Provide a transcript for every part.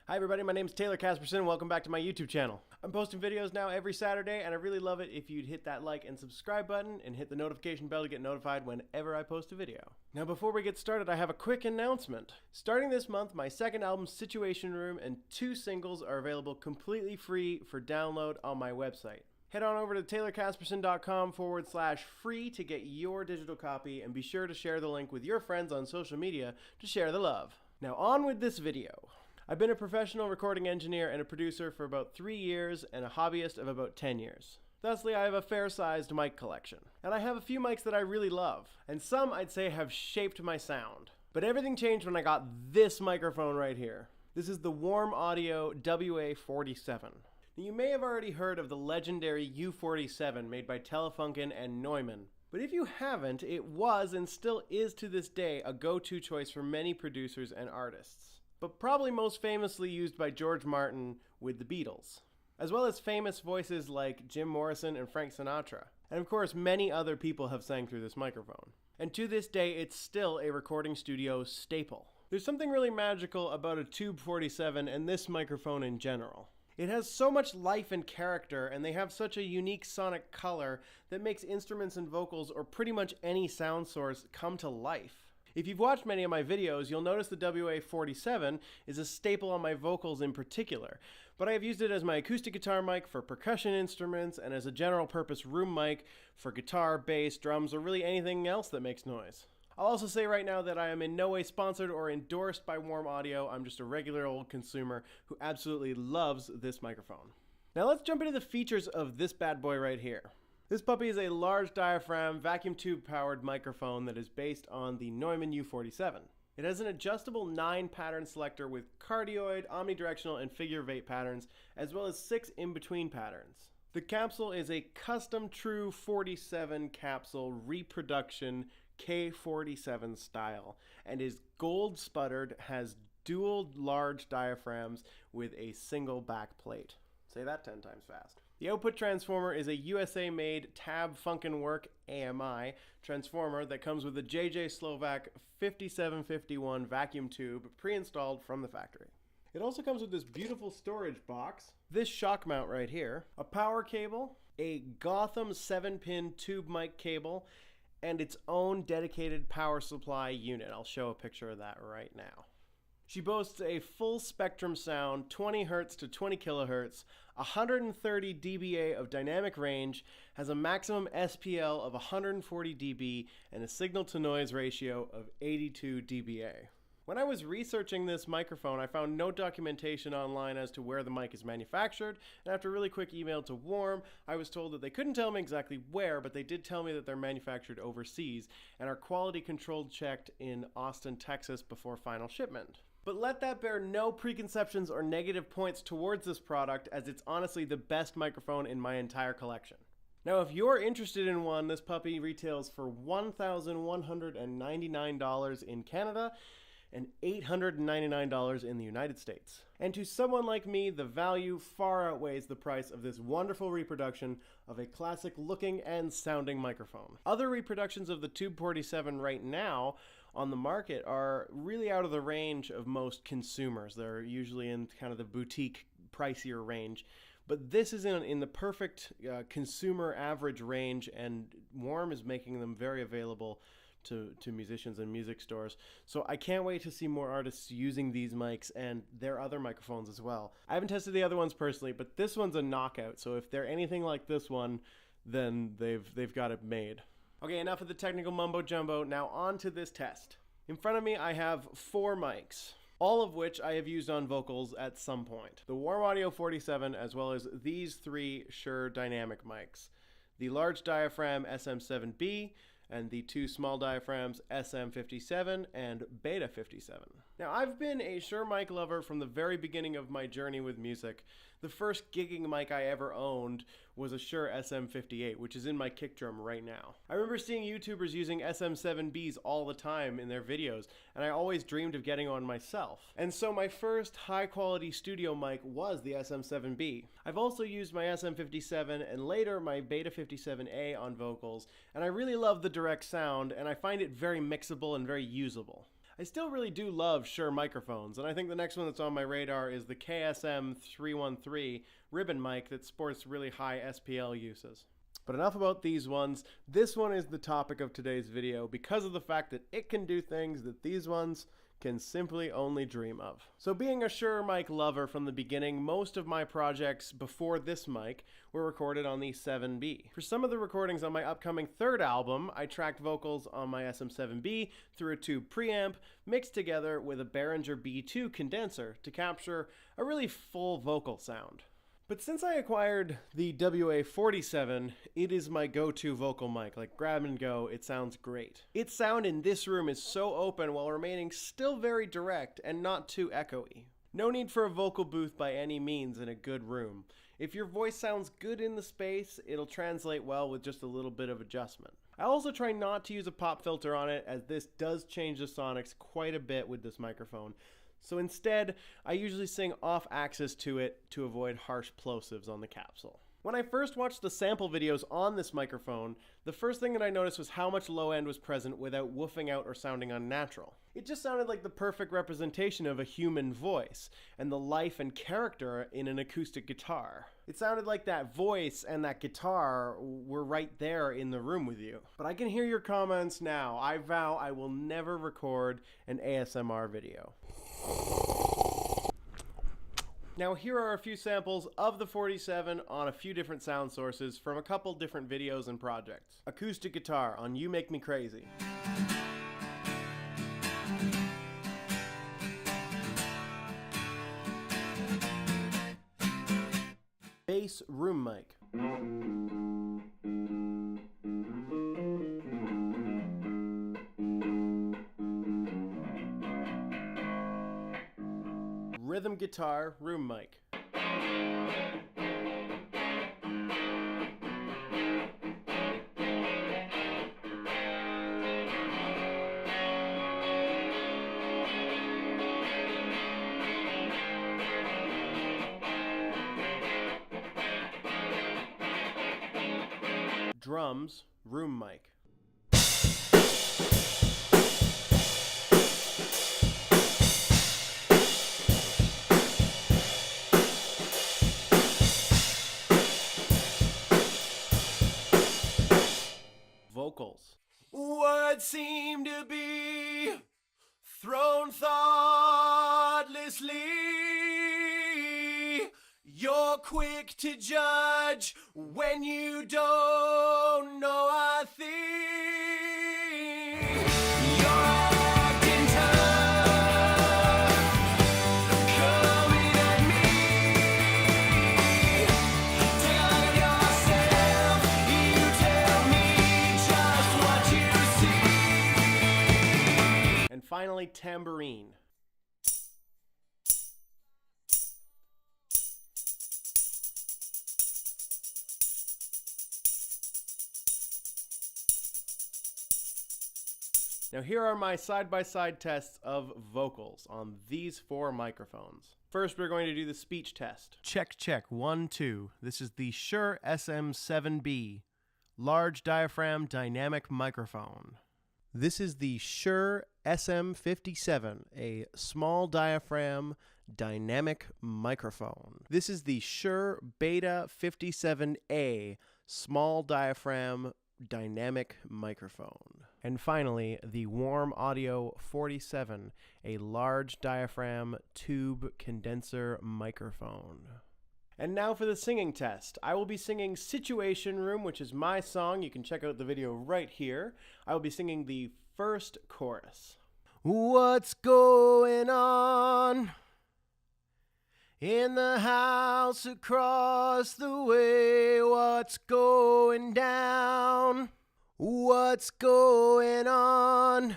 Hi everybody, my name is Taylor Caspersen and welcome back to my YouTube channel. I'm posting videos now every Saturday and I really love it if you'd hit that like and subscribe button and hit the notification bell to get notified whenever I post a video. Now before we get started, I have a quick announcement. Starting this month, my second album, Situation Room, and 2 singles are available completely free for download on my website. Head on over to taylorcaspersen.com/free to get your digital copy and be sure to share the link with your friends on social media to share the love. Now on with this video. I've been a professional recording engineer and a producer for about 3 years and a hobbyist of about 10 years. Thusly, I have a fair-sized mic collection. And I have a few mics that I really love, and some I'd say have shaped my sound. But everything changed when I got this microphone right here. This is the Warm Audio WA-47. Now, you may have already heard of the legendary U-47 made by Telefunken and Neumann. But if you haven't, it was and still is to this day a go-to choice for many producers and artists. But probably most famously used by George Martin with the Beatles, as well as famous voices like Jim Morrison and Frank Sinatra. And of course, many other people have sang through this microphone. And to this day, it's still a recording studio staple. There's something really magical about a Tube 47 and this microphone in general. It has so much life and character, and they have such a unique sonic color that makes instruments and vocals, or pretty much any sound source, come to life. If you've watched many of my videos, you'll notice the WA-47 is a staple on my vocals in particular, but I have used it as my acoustic guitar mic for percussion instruments and as a general purpose room mic for guitar, bass, drums, or really anything else that makes noise. I'll also say right now that I am in no way sponsored or endorsed by Warm Audio. I'm just a regular old consumer who absolutely loves this microphone. Now let's jump into the features of this bad boy right here. This puppy is a large diaphragm, vacuum tube powered microphone that is based on the Neumann U-47. It has an adjustable 9-pattern selector with cardioid, omnidirectional, and figure of 8 patterns, as well as 6 in-between patterns. The capsule is a custom True 47 capsule reproduction K47 style and is gold sputtered, has dual large diaphragms with a single back plate. Say that 10 times fast. The output transformer is a USA-made Tab Funkenwerk AMI transformer that comes with a JJ Slovak 5751 vacuum tube pre-installed from the factory. It also comes with this beautiful storage box, this shock mount right here, a power cable, a Gotham 7-pin tube mic cable, and its own dedicated power supply unit. I'll show a picture of that right now. She boasts a full spectrum sound, 20 Hz to 20 kHz, 130 dBA of dynamic range, has a maximum SPL of 140 dB, and a signal to noise ratio of 82 dBA. When I was researching this microphone, I found no documentation online as to where the mic is manufactured, and after a really quick email to Warm, I was told that they couldn't tell me exactly where, but they did tell me that they're manufactured overseas and are quality control checked in Austin, Texas before final shipment. But let that bear no preconceptions or negative points towards this product, as it's honestly the best microphone in my entire collection. Now, if you're interested in one, this puppy retails for $1,199 in Canada and $899 in the United States. And to someone like me, the value far outweighs the price of this wonderful reproduction of a classic looking and sounding microphone. Other reproductions of the Tube 47 right now on the market are really out of the range of most consumers. They're usually in kind of the boutique, pricier range. But this is in the perfect consumer average range, and Warm is making them very available to musicians and music stores. So I can't wait to see more artists using these mics and their other microphones as well. I haven't tested the other ones personally, but this one's a knockout. So if they're anything like this one, then they've got it made. Okay, enough of the technical mumbo jumbo. Now on to this test. In front of me, I have 4 mics, all of which I have used on vocals at some point. The Warm Audio 47, as well as these 3 Shure dynamic mics. The large diaphragm SM7B, and the 2 small diaphragms SM57 and Beta 57. Now, I've been a Shure mic lover from the very beginning of my journey with music. The first gigging mic I ever owned was a Shure SM58, which is in my kick drum right now. I remember seeing YouTubers using SM7Bs all the time in their videos, and I always dreamed of getting one myself. And so my first high-quality studio mic was the SM7B. I've also used my SM57 and later my Beta 57A on vocals, and I really love the direct sound, and I find it very mixable and very usable. I still really do love Shure microphones, and I think the next one that's on my radar is the KSM313 ribbon mic that sports really high SPL uses. But enough about these ones. This one is the topic of today's video because of the fact that it can do things that these ones can simply only dream of. So being a Shure mic lover from the beginning, most of my projects before this mic were recorded on the 7B. For some of the recordings on my upcoming third album, I tracked vocals on my SM7B through a tube preamp, mixed together with a Behringer B2 condenser to capture a really full vocal sound. But since I acquired the WA-47, it is my go-to vocal mic. Like, grab and go, it sounds great. Its sound in this room is so open while remaining still very direct and not too echoey. No need for a vocal booth by any means in a good room. If your voice sounds good in the space, it'll translate well with just a little bit of adjustment. I also try not to use a pop filter on it, as this does change the sonics quite a bit with this microphone. So instead, I usually sing off axis to it to avoid harsh plosives on the capsule. When I first watched the sample videos on this microphone, the first thing that I noticed was how much low end was present without woofing out or sounding unnatural. It just sounded like the perfect representation of a human voice and the life and character in an acoustic guitar. It sounded like that voice and that guitar were right there in the room with you. But I can hear your comments now. I vow I will never record an ASMR video. Now here are a few samples of the 47 on a few different sound sources from a couple different videos and projects. Acoustic guitar on You Make Me Crazy. Bass room mic. Rhythm guitar room mic. Drums room mic. Vocals. Words seem to be thrown thoughtlessly. You're quick to judge when you don't know a thing. You're acting tough, coming at me. Tell yourself, you tell me just what you see. And finally, tambourine. Now here are my side-by-side tests of vocals on these four microphones. First, we're going to do the speech test. Check, check, 1, 2. This is the Shure SM7B, large diaphragm dynamic microphone. This is the Shure SM57, a small diaphragm dynamic microphone. This is the Shure Beta 57A, small diaphragm dynamic microphone. And finally, the Warm Audio 47, a large diaphragm tube condenser microphone. And now for the singing test. I will be singing Situation Room, which is my song. You can check out the video right here. I will be singing the first chorus. What's going on in the house across the way? What's going down? What's going on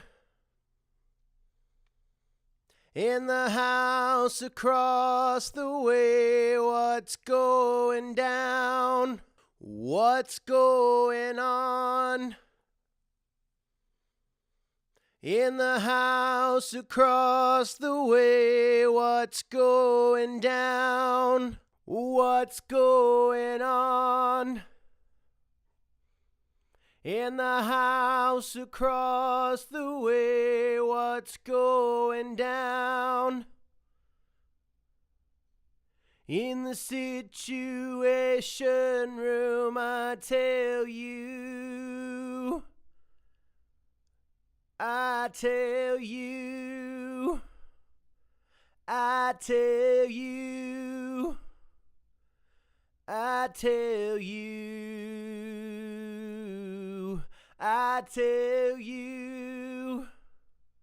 in the house across the way? What's going down? What's going on in the house across the way? What's going down? What's going on In the house across the way, what's going down? In the situation room, I tell you, I tell you, I tell you, I tell you, I tell you.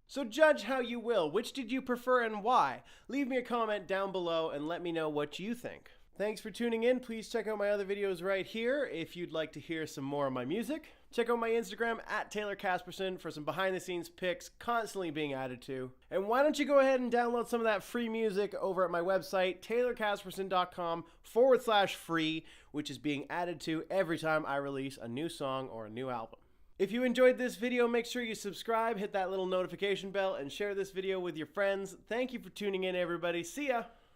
So judge how you will. Which did you prefer and why? Leave me a comment down below and let me know what you think. Thanks for tuning in. Please check out my other videos right here if you'd like to hear some more of my music. Check out my Instagram at Taylor Caspersen for some behind the scenes pics constantly being added to. And why don't you go ahead and download some of that free music over at my website, taylorcaspersen.com/free, which is being added to every time I release a new song or a new album. If you enjoyed this video, make sure you subscribe, hit that little notification bell, and share this video with your friends. Thank you for tuning in, everybody. See ya!